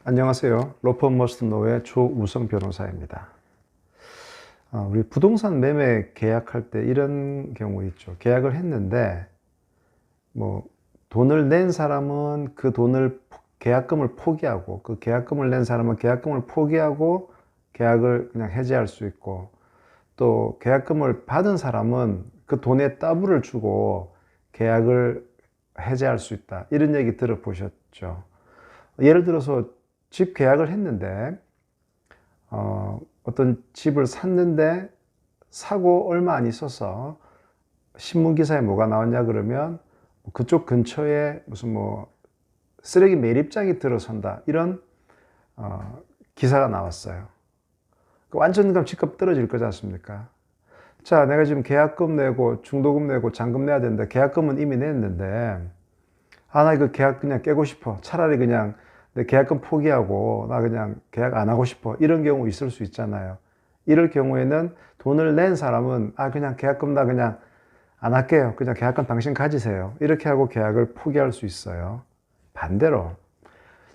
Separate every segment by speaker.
Speaker 1: 안녕하세요. 로펌머스턴노의 조우성 변호사입니다. 우리 부동산 매매 계약할 때 이런 경우 있죠. 계약을 했는데 돈을 낸 사람은 그 돈을 계약금을 포기하고, 그 계약금을 낸 사람은 계약금을 포기하고 계약을 그냥 해지할 수 있고, 또 계약금을 받은 사람은 그 돈의 더블을 주고 계약을 해지할 수 있다. 이런 얘기 들어보셨죠? 예를 들어서 집 계약을 했는데 어떤 집을 샀는데 사고 얼마 안 있어서 신문기사에 뭐가 나왔냐 그러면 그쪽 근처에 무슨 쓰레기 매립장이 들어선다 이런 기사가 나왔어요. 완전 집값 떨어질 거지 않습니까? 자, 내가 지금 계약금 내고 중도금 내고 잔금 내야 되는데 계약금은 이미 냈는데 나 이거 계약 그냥 깨고 싶어. 차라리 그냥 내 계약금 포기하고 나 그냥 계약 안 하고 싶어. 이런 경우 있을 수 있잖아요. 이럴 경우에는 돈을 낸 사람은 그냥 계약금 나 그냥 안 할게요. 그냥 계약금 당신 가지세요. 이렇게 하고 계약을 포기할 수 있어요. 반대로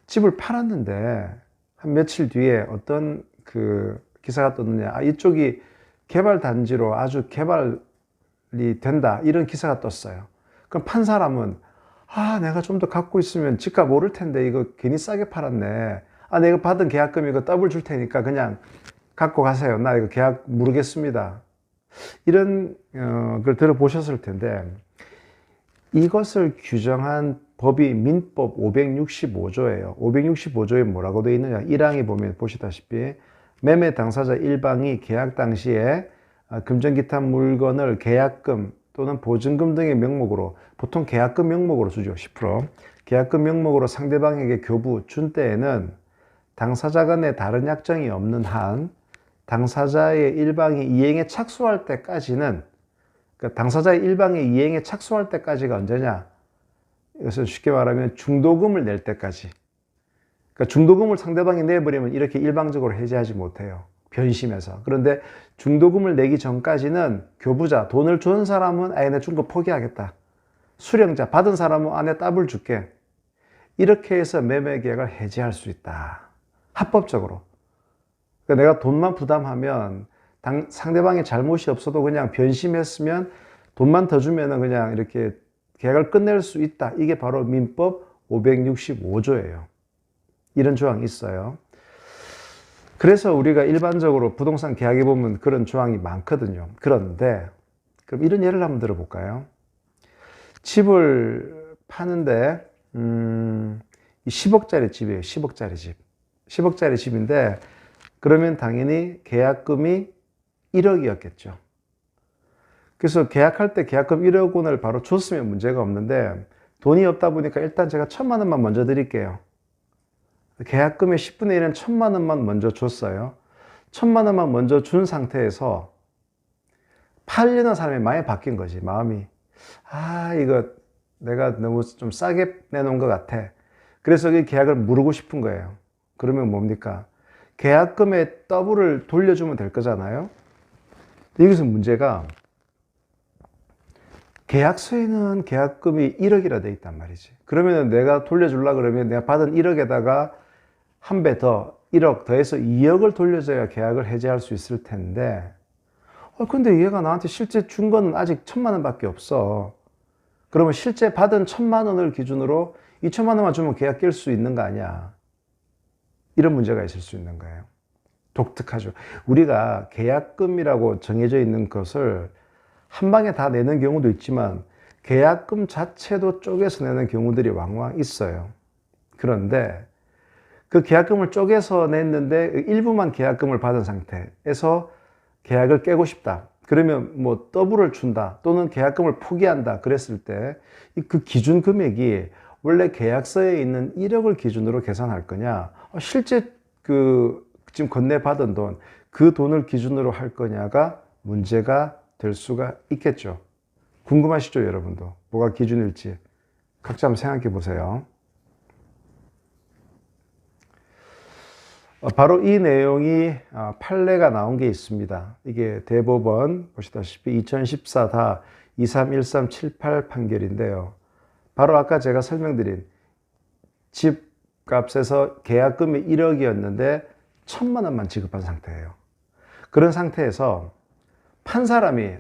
Speaker 1: 집을 팔았는데 한 며칠 뒤에 어떤 그 기사가 떴느냐. 이쪽이 개발 단지로 아주 개발이 된다. 이런 기사가 떴어요. 그럼 판 사람은 내가 좀 더 갖고 있으면 집값 오를 텐데 이거 괜히 싸게 팔았네. 내가 받은 계약금 이거 더블 줄 테니까 그냥 갖고 가세요. 나 이거 계약 무르겠습니다. 이런 걸 들어보셨을 텐데 이것을 규정한 법이 민법 565조예요. 565조에 뭐라고 되어 있느냐. 1항에 보면 보시다시피 매매 당사자 일방이 계약 당시에 금전기타 물건을 계약금 또는 보증금 등의 명목으로, 보통 계약금 명목으로 주죠. 10%. 계약금 명목으로 상대방에게 교부 준 때에는 당사자 간에 다른 약정이 없는 한 당사자의 일방이 이행에 착수할 때까지는, 그러니까 당사자의 일방이 이행에 착수할 때까지가 언제냐? 이것을 쉽게 말하면 중도금을 낼 때까지. 그러니까 중도금을 상대방이 내버리면 이렇게 일방적으로 해지하지 못해요. 변심해서. 그런데 중도금을 내기 전까지는 교부자, 돈을 준 사람은 내 준 거 포기하겠다. 수령자, 받은 사람은 내 더블 줄게. 이렇게 해서 매매 계약을 해지할 수 있다. 합법적으로. 그러니까 내가 돈만 부담하면 상대방의 잘못이 없어도 그냥 변심했으면 돈만 더 주면은 그냥 이렇게 계약을 끝낼 수 있다. 이게 바로 민법 565조예요. 이런 조항이 있어요. 그래서 우리가 일반적으로 부동산 계약에 보면 그런 조항이 많거든요. 그런데 그럼 이런 예를 한번 들어볼까요? 집을 파는데 10억짜리 집이에요. 10억짜리 집. 10억짜리 집인데 그러면 당연히 계약금이 1억이었겠죠. 그래서 계약할 때 계약금 1억 원을 바로 줬으면 문제가 없는데 돈이 없다 보니까 일단 제가 1,000만 원만 먼저 드릴게요. 계약금의 10분의 1은 1,000만 원만 먼저 줬어요. 1,000만 원만 먼저 준 상태에서 팔려는 사람이 많이 바뀐 거지. 마음이 이거 내가 너무 좀 싸게 내놓은 것 같아. 그래서 이 계약을 무르고 싶은 거예요. 그러면 뭡니까? 계약금의 더블을 돌려주면 될 거잖아요. 여기서 문제가 계약서에는 계약금이 1억이라 돼 있단 말이지. 그러면 내가 돌려주려고 그러면 내가 받은 1억에다가 한 배 더, 1억 더해서 2억을 돌려줘야 계약을 해지할 수 있을 텐데 근데 얘가 나한테 실제 준 거는 아직 1,000만 원밖에 없어. 그러면 실제 받은 1,000만 원을 기준으로 2,000만 원만 주면 계약 깰 수 있는 거 아니야. 이런 문제가 있을 수 있는 거예요. 독특하죠. 우리가 계약금이라고 정해져 있는 것을 한 방에 다 내는 경우도 있지만 계약금 자체도 쪼개서 내는 경우들이 왕왕 있어요. 그런데 그 계약금을 쪼개서 냈는데 일부만 계약금을 받은 상태에서 계약을 깨고 싶다. 그러면 더블을 준다 또는 계약금을 포기한다 그랬을 때 그 기준 금액이 원래 계약서에 있는 1억을 기준으로 계산할 거냐, 실제 지금 건네받은 돈, 그 돈을 기준으로 할 거냐가 문제가 될 수가 있겠죠. 궁금하시죠, 여러분도? 뭐가 기준일지 각자 한번 생각해 보세요. 바로 이 내용이 판례가 나온 게 있습니다. 이게 대법원 보시다시피 2014-231378 판결인데요. 바로 아까 제가 설명드린 집 값에서 계약금이 1억이었는데 1,000만 원만 지급한 상태예요. 그런 상태에서 판 사람이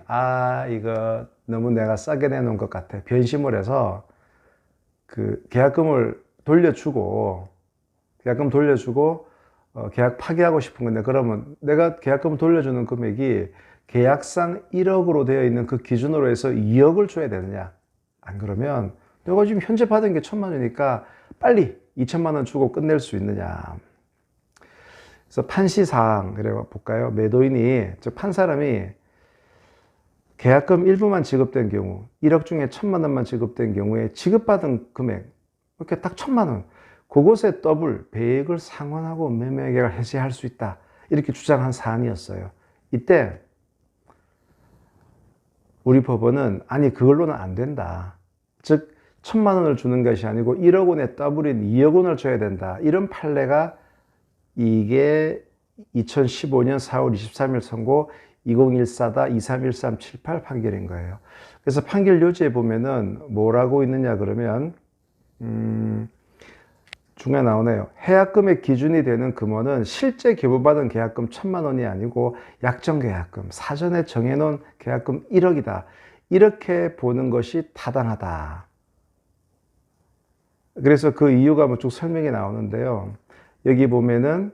Speaker 1: 이거 너무 내가 싸게 내놓은 것 같아. 변심을 해서 그 계약금 돌려주고 계약 파기하고 싶은 건데, 그러면 내가 계약금 돌려주는 금액이 계약상 1억으로 되어 있는 그 기준으로 해서 2억을 줘야 되느냐? 안 그러면 내가 지금 현재 받은 게 1,000만 원이니까 빨리 2천만 원 주고 끝낼 수 있느냐? 그래서 판시사항 그래 볼까요? 매도인이, 즉 판 사람이 계약금 일부만 지급된 경우, 1억 중에 1,000만 원만 지급된 경우에 지급받은 금액, 이렇게 딱 1,000만 원, 그곳에 더블 배액을 상환하고 매매계약을 해지할 수 있다, 이렇게 주장한 사안이었어요. 이때 우리 법원은 아니 그걸로는 안 된다, 즉 1,000만 원을 주는 것이 아니고 1억 원의 더블인 2억 원을 줘야 된다, 이런 판례가 이게 2015년 4월 23일 선고 2014-231378 판결인 거예요. 그래서 판결 요지에 보면은 뭐라고 있느냐 그러면 중간에 나오네요. 해약금의 기준이 되는 금원은 실제 계부받은 계약금 1,000만 원이 아니고 약정 계약금, 사전에 정해놓은 계약금 1억이다. 이렇게 보는 것이 타당하다. 그래서 그 이유가 뭐 쭉 설명이 나오는데요. 여기 보면은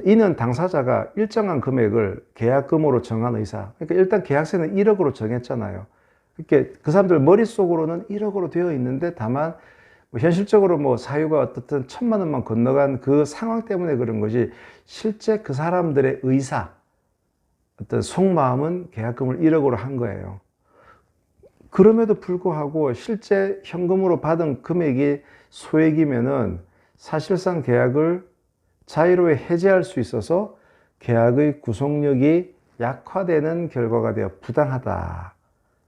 Speaker 1: 이는 당사자가 일정한 금액을 계약금으로 정한 의사. 그러니까 일단 계약서는 1억으로 정했잖아요. 그러니까 그 사람들 머릿속으로는 1억으로 되어 있는데, 다만 뭐 현실적으로 뭐 사유가 어떻든 1,000만 원만 건너간 그 상황 때문에 그런 거지, 실제 그 사람들의 의사, 어떤 속마음은 계약금을 1억으로 한 거예요. 그럼에도 불구하고 실제 현금으로 받은 금액이 소액이면은 사실상 계약을 자유로이 해지할 수 있어서 계약의 구속력이 약화되는 결과가 되어 부당하다.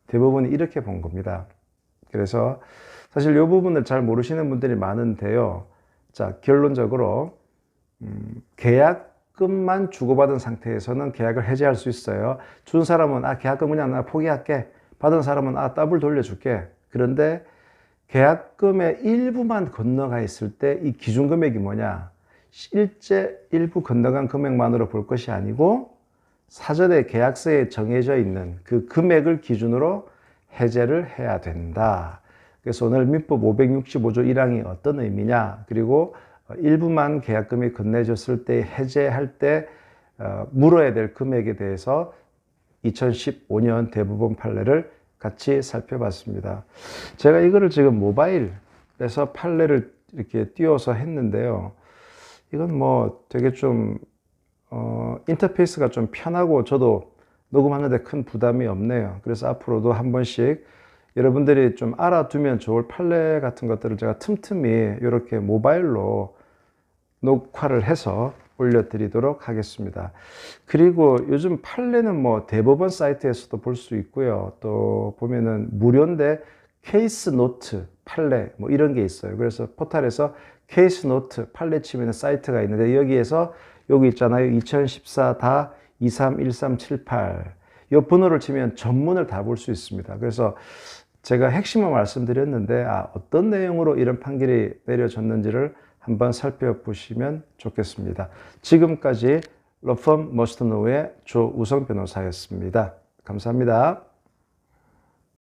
Speaker 1: 대부분이 이렇게 본 겁니다. 그래서 사실 이 부분을 잘 모르시는 분들이 많은데요. 자, 결론적으로 계약금만 주고받은 상태에서는 계약을 해지할 수 있어요. 준 사람은 계약금 그냥 나 포기할게. 받은 사람은 더블 돌려줄게. 그런데 계약금의 일부만 건너가 있을 때 이 기준금액이 뭐냐? 실제 일부 건너간 금액만으로 볼 것이 아니고 사전에 계약서에 정해져 있는 그 금액을 기준으로 해제를 해야 된다. 그래서 오늘 민법 565조 1항이 어떤 의미냐, 그리고 일부만 계약금이 건네졌을 때 해제할 때 물어야 될 금액에 대해서 2015년 대법원 판례를 같이 살펴봤습니다. 제가 이거를 지금 모바일에서 판례를 이렇게 띄워서 했는데요. 이건 뭐 되게 좀 인터페이스가 좀 편하고 저도 녹음하는데 큰 부담이 없네요. 그래서 앞으로도 한 번씩 여러분들이 좀 알아두면 좋을 판례 같은 것들을 제가 틈틈이 이렇게 모바일로 녹화를 해서 올려드리도록 하겠습니다. 그리고 요즘 판례는 뭐 대법원 사이트에서도 볼 수 있고요. 또 보면은 무료인데 케이스 노트 판례 뭐 이런 게 있어요. 그래서 포털에서 케이스 노트 판례 치면 사이트가 있는데, 여기에서 여기 있잖아요. 2014-231378 이 번호를 치면 전문을 다 볼 수 있습니다. 그래서 제가 핵심을 말씀드렸는데 어떤 내용으로 이런 판결이 내려졌는지를 한번 살펴보시면 좋겠습니다. 지금까지 러펌 머스트노우의 조우성 변호사였습니다. 감사합니다.